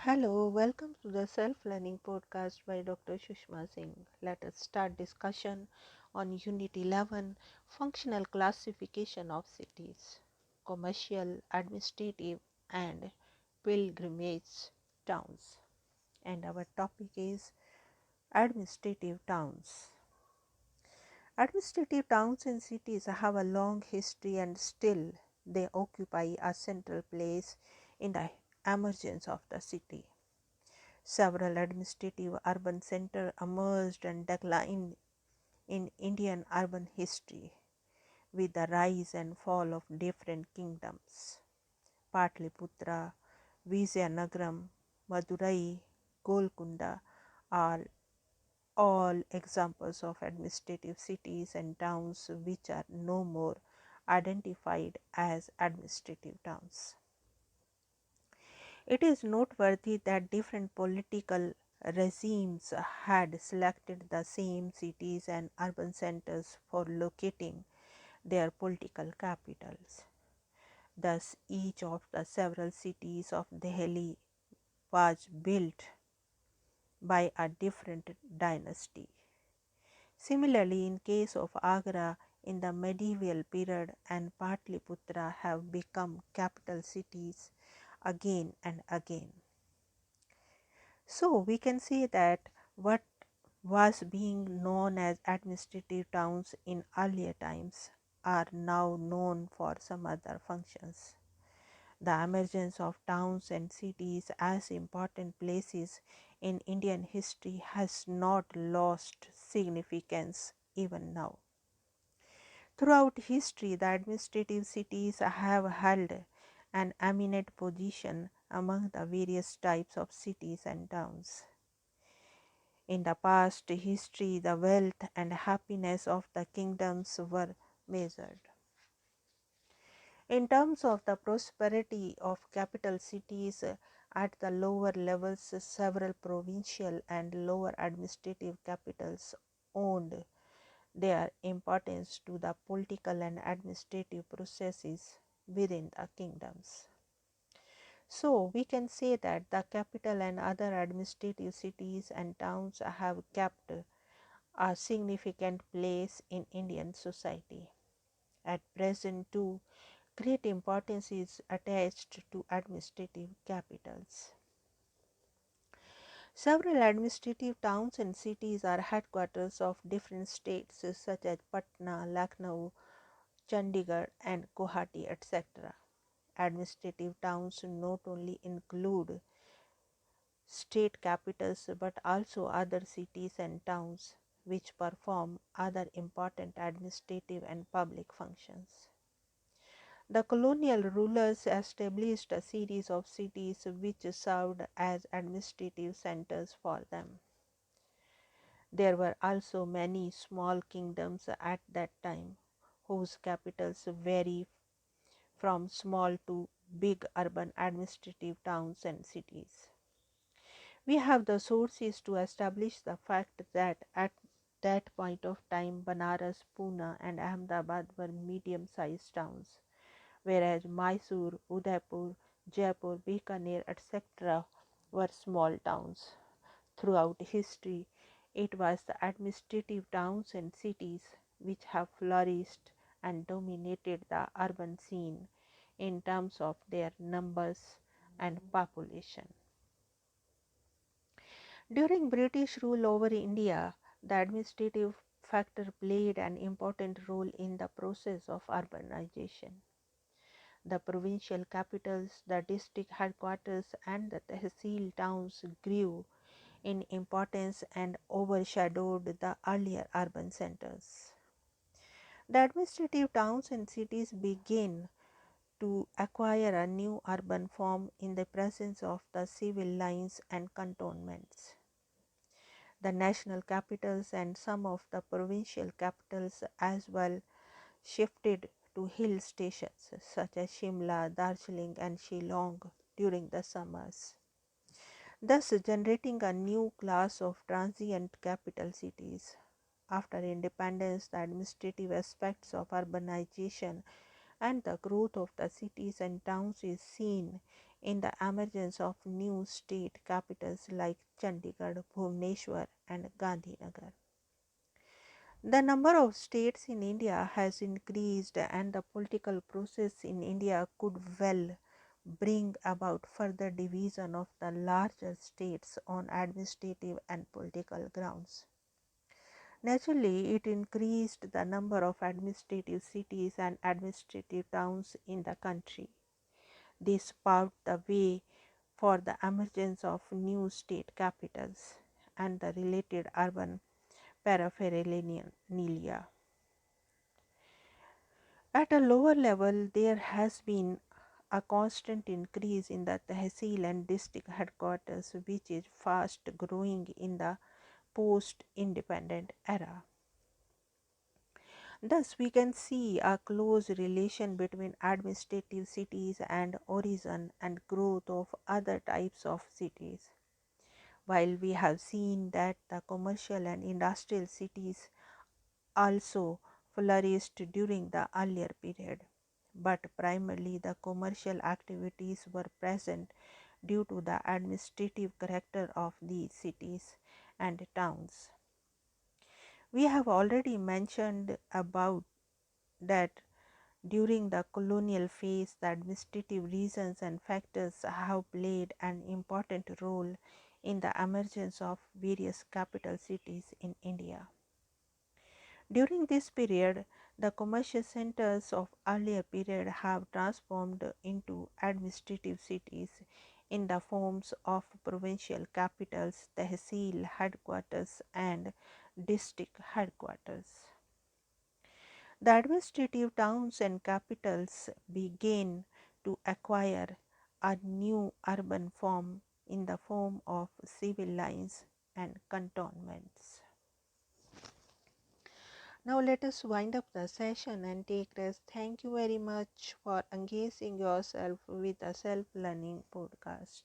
Hello, welcome to the Self-Learning Podcast by Dr. Sushma Singh. Let us start discussion on Unit 11, Functional Classification of Cities, Commercial, Administrative and Pilgrimage Towns. And our topic is Administrative Towns. Administrative towns and cities have a long history and still they occupy a central place in the emergence of the city. Several administrative urban centers emerged and declined in Indian urban history with the rise and fall of different kingdoms. Patliputra, Vizianagaram, Madurai, Golconda are all examples of administrative cities and towns which are no more identified as administrative towns. It is noteworthy that different political regimes had selected the same cities and urban centers for locating their political capitals. Thus, each of the several cities of Delhi was built by a different dynasty. Similarly, in case of Agra in the medieval period and Patliputra have become capital cities again and again. So we can say that what was being known as administrative towns in earlier times are now known for some other functions. The emergence of towns and cities as important places in Indian history has not lost significance even now. Throughout history, the administrative cities have held an eminent position among the various types of cities and towns. In the past history, the wealth and happiness of the kingdoms were measured in terms of the prosperity of capital cities. At the lower levels, several provincial and lower administrative capitals owned their importance to the political and administrative processes within the kingdoms. So we can say that the capital and other administrative cities and towns have kept a significant place in Indian society. At present too, great importance is attached to administrative capitals. Several administrative towns and cities are headquarters of different states such as Patna, Lucknow, Chandigarh and Guwahati, etc. Administrative towns not only include state capitals but also other cities and towns which perform other important administrative and public functions. The colonial rulers established a series of cities which served as administrative centers for them. There were also many small kingdoms at that time whose capitals vary from small to big urban administrative towns and cities. We have the sources to establish the fact that at that point of time Banaras, Pune and Ahmedabad were medium-sized towns, whereas Mysore, Udaipur, Jaipur, Bikaner, etc. were small towns. Throughout history, it was the administrative towns and cities which have flourished and dominated the urban scene in terms of their numbers and population. During British rule over India, the administrative factor played an important role in the process of urbanization. The provincial capitals, the district headquarters and the tehsil towns grew in importance and overshadowed the earlier urban centers. The administrative towns and cities began to acquire a new urban form in the presence of the civil lines and cantonments. The national capitals and some of the provincial capitals as well shifted to hill stations such as Shimla, Darjeeling and Shillong during the summers, thus generating a new class of transient capital cities. After independence, the administrative aspects of urbanization and the growth of the cities and towns is seen in the emergence of new state capitals like Chandigarh, Bhubaneswar, and Gandhinagar. The number of states in India has increased, and the political process in India could well bring about further division of the larger states on administrative and political grounds. Naturally, it increased the number of administrative cities and administrative towns in the country. This paved the way for the emergence of new state capitals and the related urban paraphernalia. At a lower level, there has been a constant increase in the tehsil and district headquarters, which is fast growing in the post independent era. Thus, we can see a close relation between administrative cities and origin and growth of other types of cities. While we have seen that the commercial and industrial cities also flourished during the earlier period, but primarily the commercial activities were present due to the administrative character of these cities and towns. We have already mentioned about that during the colonial phase, the administrative reasons and factors have played an important role in the emergence of various capital cities in India. During this period, the commercial centers of earlier period have transformed into administrative cities in the forms of provincial capitals, tehsil headquarters, and district headquarters. The administrative towns and capitals began to acquire a new urban form in the form of civil lines and cantonments. Now let us wind up the session and take rest. Thank you very much for engaging yourself with the self-learning podcast.